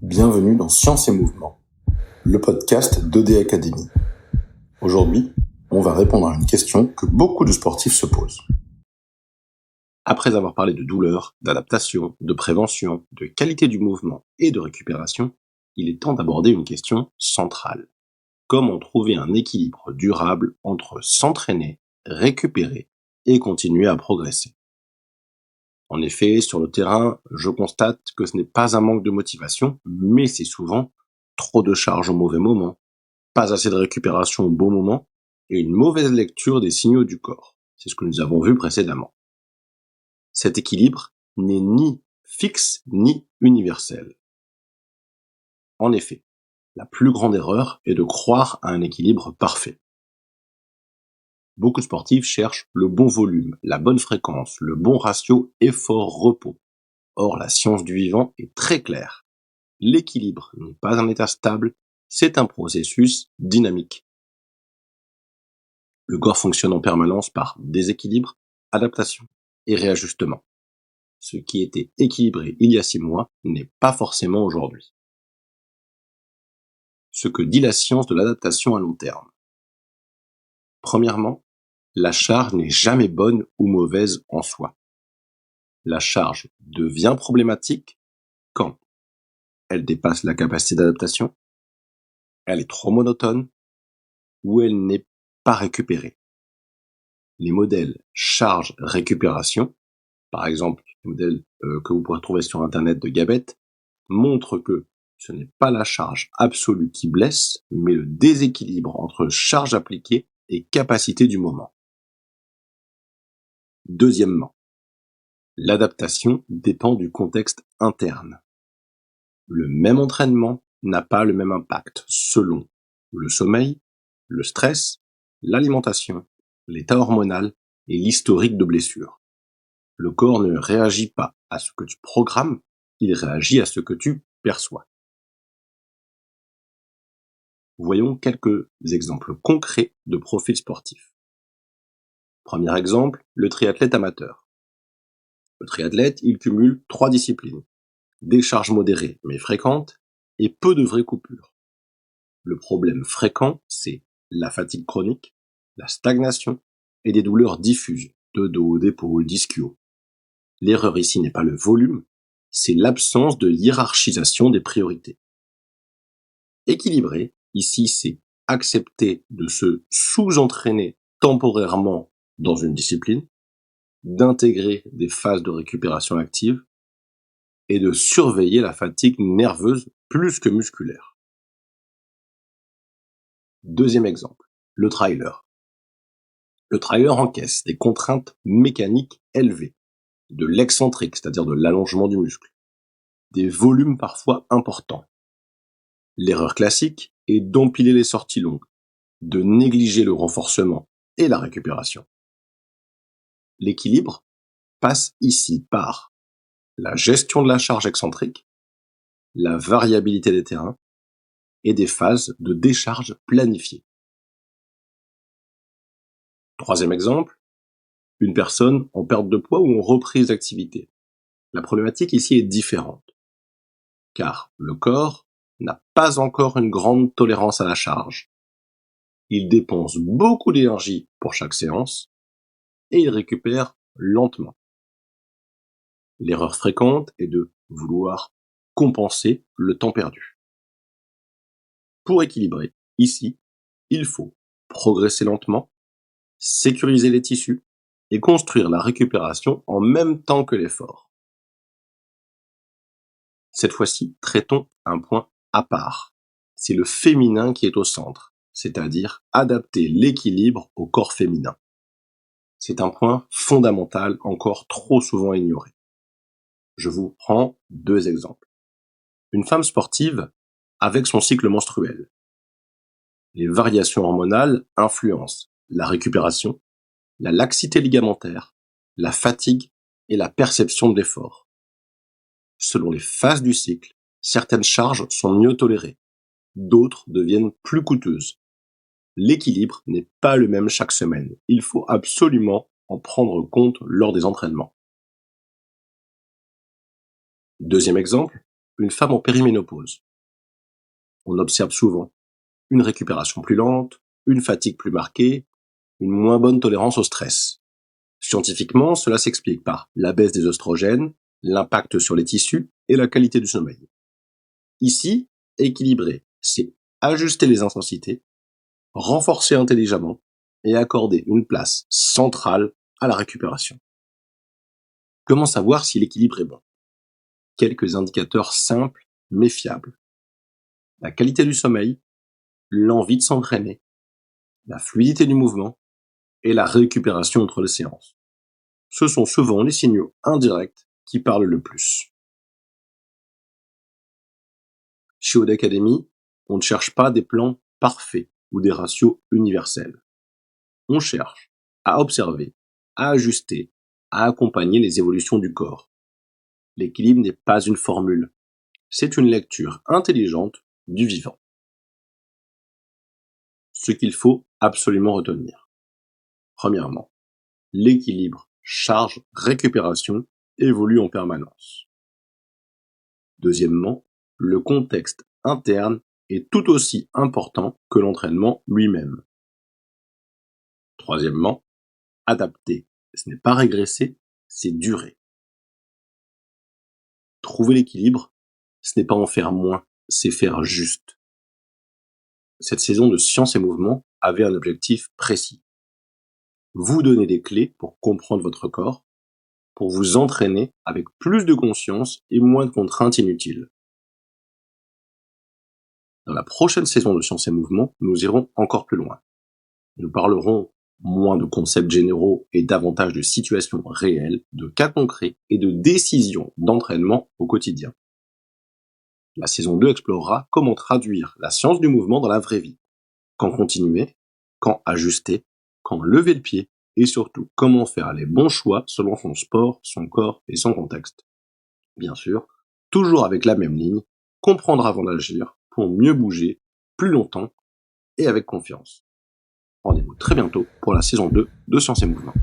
Bienvenue dans Science et Mouvement, le podcast d'ED Academy. Aujourd'hui, on va répondre à une question que beaucoup de sportifs se posent. Après avoir parlé de douleur, d'adaptation, de prévention, de qualité du mouvement et de récupération, il est temps d'aborder une question centrale. Comment trouver un équilibre durable entre s'entraîner, récupérer et continuer à progresser? En effet, sur le terrain, je constate que ce n'est pas un manque de motivation, mais c'est souvent trop de charges au mauvais moment, pas assez de récupération au bon moment, et une mauvaise lecture des signaux du corps. C'est ce que nous avons vu précédemment. Cet équilibre n'est ni fixe ni universel. En effet, la plus grande erreur est de croire à un équilibre parfait. Beaucoup de sportifs cherchent le bon volume, la bonne fréquence, le bon ratio effort-repos. Or, la science du vivant est très claire. L'équilibre n'est pas un état stable, c'est un processus dynamique. Le corps fonctionne en permanence par déséquilibre, adaptation et réajustement. Ce qui était équilibré il y a 6 mois n'est pas forcément aujourd'hui. Ce que dit la science de l'adaptation à long terme. Premièrement, la charge n'est jamais bonne ou mauvaise en soi. La charge devient problématique quand elle dépasse la capacité d'adaptation, elle est trop monotone ou elle n'est pas récupérée. Les modèles charge-récupération, par exemple les modèles que vous pourrez trouver sur internet de Gabet, montrent que ce n'est pas la charge absolue qui blesse, mais le déséquilibre entre charge appliquée et capacité du moment. Deuxièmement, l'adaptation dépend du contexte interne. Le même entraînement n'a pas le même impact selon le sommeil, le stress, l'alimentation, l'état hormonal et l'historique de blessure. Le corps ne réagit pas à ce que tu programmes, il réagit à ce que tu perçois. Voyons quelques exemples concrets de profils sportifs. Premier exemple, le triathlète amateur. Le triathlète, il cumule 3 disciplines. Des charges modérées mais fréquentes et peu de vraies coupures. Le problème fréquent, c'est la fatigue chronique, la stagnation et des douleurs diffuses de dos, d'épaules, d'ischio. L'erreur ici n'est pas le volume, c'est l'absence de hiérarchisation des priorités. Équilibré, ici, c'est accepter de se sous-entraîner temporairement dans une discipline, d'intégrer des phases de récupération active et de surveiller la fatigue nerveuse plus que musculaire. Deuxième exemple, le trailer. Le trailer encaisse des contraintes mécaniques élevées, de l'excentrique, c'est-à-dire de l'allongement du muscle, des volumes parfois importants. L'erreur classique est d'empiler les sorties longues, de négliger le renforcement et la récupération. L'équilibre passe ici par la gestion de la charge excentrique, la variabilité des terrains et des phases de décharge planifiées. Troisième exemple, une personne en perte de poids ou en reprise d'activité. La problématique ici est différente, car le corps n'a pas encore une grande tolérance à la charge. Il dépense beaucoup d'énergie pour chaque séance et il récupère lentement. L'erreur fréquente est de vouloir compenser le temps perdu. Pour équilibrer, ici, il faut progresser lentement, sécuriser les tissus et construire la récupération en même temps que l'effort. Cette fois-ci, traitons un point à part. C'est le féminin qui est au centre, c'est-à-dire adapter l'équilibre au corps féminin. C'est un point fondamental encore trop souvent ignoré. Je vous prends 2 exemples. Une femme sportive avec son cycle menstruel. Les variations hormonales influencent la récupération, la laxité ligamentaire, la fatigue et la perception de l'effort. Selon les phases du cycle, certaines charges sont mieux tolérées, d'autres deviennent plus coûteuses. L'équilibre n'est pas le même chaque semaine. Il faut absolument en prendre compte lors des entraînements. Deuxième exemple, une femme en périménopause. On observe souvent une récupération plus lente, une fatigue plus marquée, une moins bonne tolérance au stress. Scientifiquement, cela s'explique par la baisse des oestrogènes, l'impact sur les tissus et la qualité du sommeil. Ici, équilibrer, c'est ajuster les intensités, renforcer intelligemment et accorder une place centrale à la récupération. Comment savoir si l'équilibre est bon ? Quelques indicateurs simples mais fiables. La qualité du sommeil, l'envie de s'entraîner, la fluidité du mouvement et la récupération entre les séances. Ce sont souvent les signaux indirects qui parlent le plus. Chez Aude Academy, on ne cherche pas des plans parfaits ou des ratios universels. On cherche à observer, à ajuster, à accompagner les évolutions du corps. L'équilibre n'est pas une formule, c'est une lecture intelligente du vivant. Ce qu'il faut absolument retenir. Premièrement, l'équilibre charge-récupération évolue en permanence. Deuxièmement, le contexte interne est tout aussi important que l'entraînement lui-même. Troisièmement, adapter, ce n'est pas régresser, c'est durer. Trouver l'équilibre, ce n'est pas en faire moins, c'est faire juste. Cette saison de Science et Mouvement avait un objectif précis. Vous donner des clés pour comprendre votre corps, pour vous entraîner avec plus de conscience et moins de contraintes inutiles. Dans la prochaine saison de Science et Mouvement, nous irons encore plus loin. Nous parlerons moins de concepts généraux et davantage de situations réelles, de cas concrets et de décisions d'entraînement au quotidien. La saison 2 explorera comment traduire la science du mouvement dans la vraie vie. Quand continuer, quand ajuster, quand lever le pied et surtout comment faire les bons choix selon son sport, son corps et son contexte. Bien sûr, toujours avec la même ligne, comprendre avant d'agir pour mieux bouger, plus longtemps et avec confiance. Rendez-vous très bientôt pour la saison 2 de Science et Mouvement.